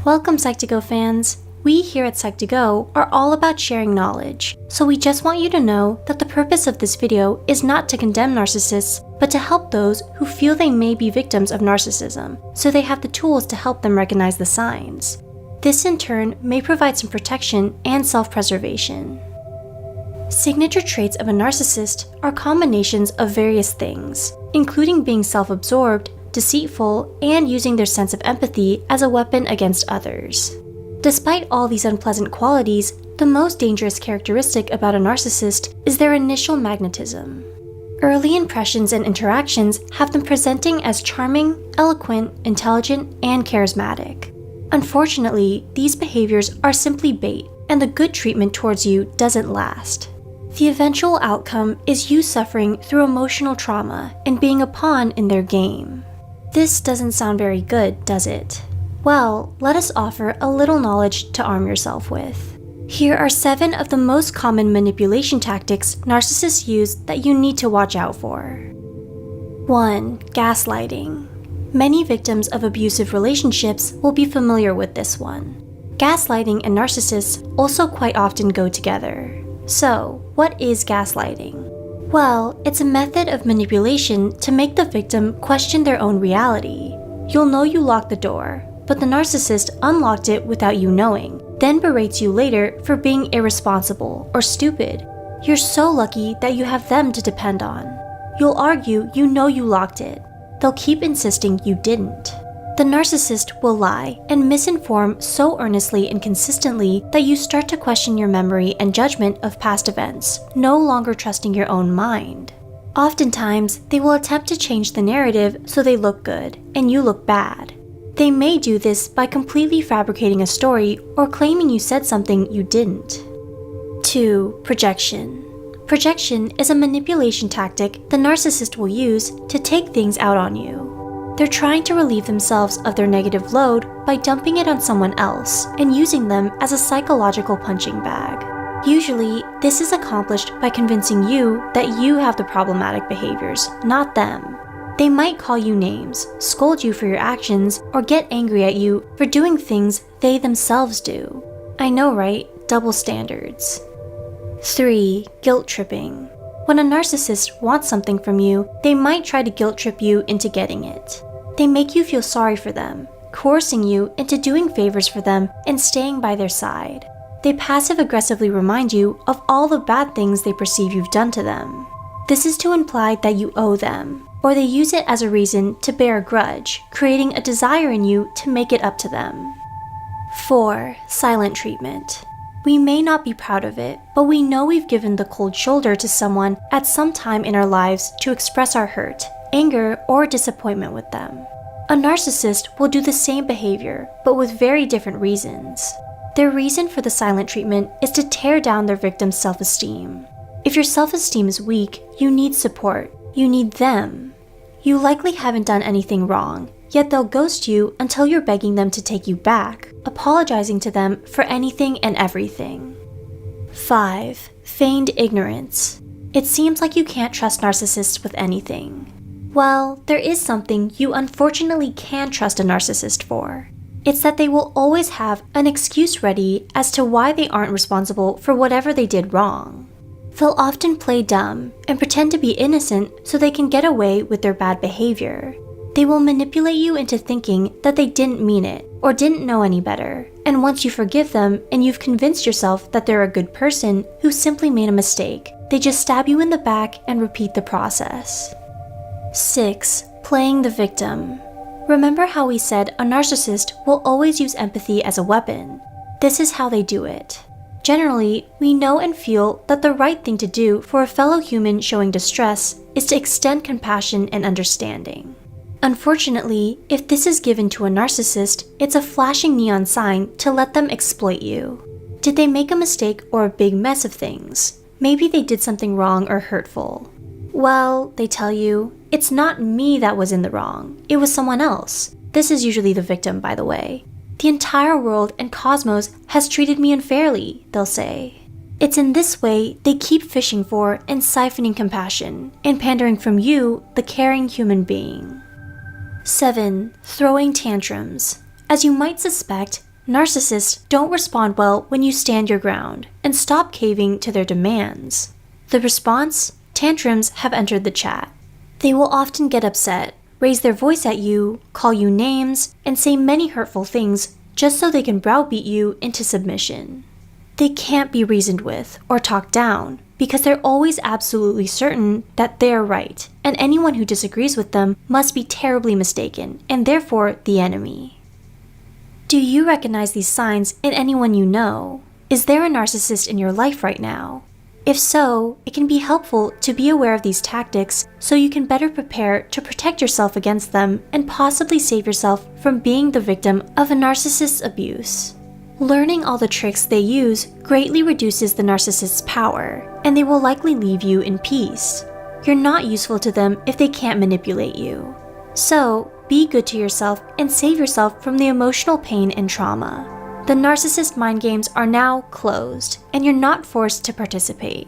Welcome Psych2Go fans! We here at Psych2Go are all about sharing knowledge, so we just want you to know that the purpose of this video is not to condemn narcissists, but to help those who feel they may be victims of narcissism, so they have the tools to help them recognize the signs. This in turn may provide some protection and self-preservation. Signature traits of a narcissist are combinations of various things, including being self-absorbed, deceitful, and using their sense of empathy as a weapon against others. Despite all these unpleasant qualities, the most dangerous characteristic about a narcissist is their initial magnetism. Early impressions and interactions have them presenting as charming, eloquent, intelligent, and charismatic. Unfortunately, these behaviors are simply bait, and the good treatment towards you doesn't last. The eventual outcome is you suffering through emotional trauma and being a pawn in their game. This doesn't sound very good, does it? Well, let us offer a little knowledge to arm yourself with. Here are 7 of the most common manipulation tactics narcissists use that you need to watch out for. 1. Gaslighting. Many victims of abusive relationships will be familiar with this one. Gaslighting and narcissists also quite often go together. So, what is gaslighting? Well, it's a method of manipulation to make the victim question their own reality. You'll know you locked the door, but the narcissist unlocked it without you knowing, then berates you later for being irresponsible or stupid. You're so lucky that you have them to depend on. You'll argue you know you locked it. They'll keep insisting you didn't. The narcissist will lie and misinform so earnestly and consistently that you start to question your memory and judgment of past events, no longer trusting your own mind. Oftentimes, they will attempt to change the narrative so they look good and you look bad. They may do this by completely fabricating a story or claiming you said something you didn't. 2. Projection. Projection is a manipulation tactic the narcissist will use to take things out on you. They're trying to relieve themselves of their negative load by dumping it on someone else and using them as a psychological punching bag. Usually, this is accomplished by convincing you that you have the problematic behaviors, not them. They might call you names, scold you for your actions, or get angry at you for doing things they themselves do. I know, right? Double standards. 3. Guilt tripping. When a narcissist wants something from you, they might try to guilt trip you into getting it. They make you feel sorry for them, coercing you into doing favors for them and staying by their side. They passive-aggressively remind you of all the bad things they perceive you've done to them. This is to imply that you owe them, or they use it as a reason to bear a grudge, creating a desire in you to make it up to them. 4. Silent treatment. We may not be proud of it, but we know we've given the cold shoulder to someone at some time in our lives to express our hurt, anger, or disappointment with them. A narcissist will do the same behavior, but with very different reasons. Their reason for the silent treatment is to tear down their victim's self-esteem. If your self-esteem is weak, you need support. You need them. You likely haven't done anything wrong, yet they'll ghost you until you're begging them to take you back, apologizing to them for anything and everything. 5. Feigned ignorance. It seems like you can't trust narcissists with anything. Well, there is something you unfortunately can trust a narcissist for. It's that they will always have an excuse ready as to why they aren't responsible for whatever they did wrong. They'll often play dumb and pretend to be innocent so they can get away with their bad behavior. They will manipulate you into thinking that they didn't mean it or didn't know any better, and once you forgive them and you've convinced yourself that they're a good person who simply made a mistake, they just stab you in the back and repeat the process. 6. Playing the victim. Remember how we said a narcissist will always use empathy as a weapon? This is how they do it. Generally, we know and feel that the right thing to do for a fellow human showing distress is to extend compassion and understanding. Unfortunately, if this is given to a narcissist, it's a flashing neon sign to let them exploit you. Did they make a mistake or a big mess of things? Maybe they did something wrong or hurtful. Well, they tell you, it's not me that was in the wrong, it was someone else. This is usually the victim, by the way. The entire world and cosmos has treated me unfairly, they'll say. It's in this way they keep fishing for and siphoning compassion, and pandering from you, the caring human being. 7. Throwing tantrums. As you might suspect, Narcissists don't respond well when you stand your ground and stop caving to their demands. The response? Tantrums have entered the chat. They will often get upset, raise their voice at you, call you names, and say many hurtful things just so they can browbeat you into submission. They can't be reasoned with or talked down because they're always absolutely certain that they're right, and anyone who disagrees with them must be terribly mistaken and therefore the enemy. Do you recognize these signs in anyone you know? Is there a narcissist in your life right now? If so, it can be helpful to be aware of these tactics so you can better prepare to protect yourself against them and possibly save yourself from being the victim of a narcissist's abuse. Learning all the tricks they use greatly reduces the narcissist's power, and they will likely leave you in peace. You're not useful to them if they can't manipulate you. So, be good to yourself and save yourself from the emotional pain and trauma. The narcissist mind games are now closed, and you're not forced to participate.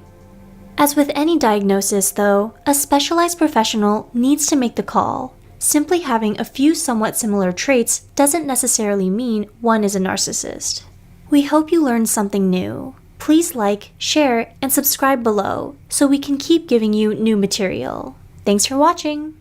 As with any diagnosis, though, a specialized professional needs to make the call. Simply having a few somewhat similar traits doesn't necessarily mean one is a narcissist. We hope you learned something new. Please like, share, and subscribe below so we can keep giving you new material. Thanks for watching!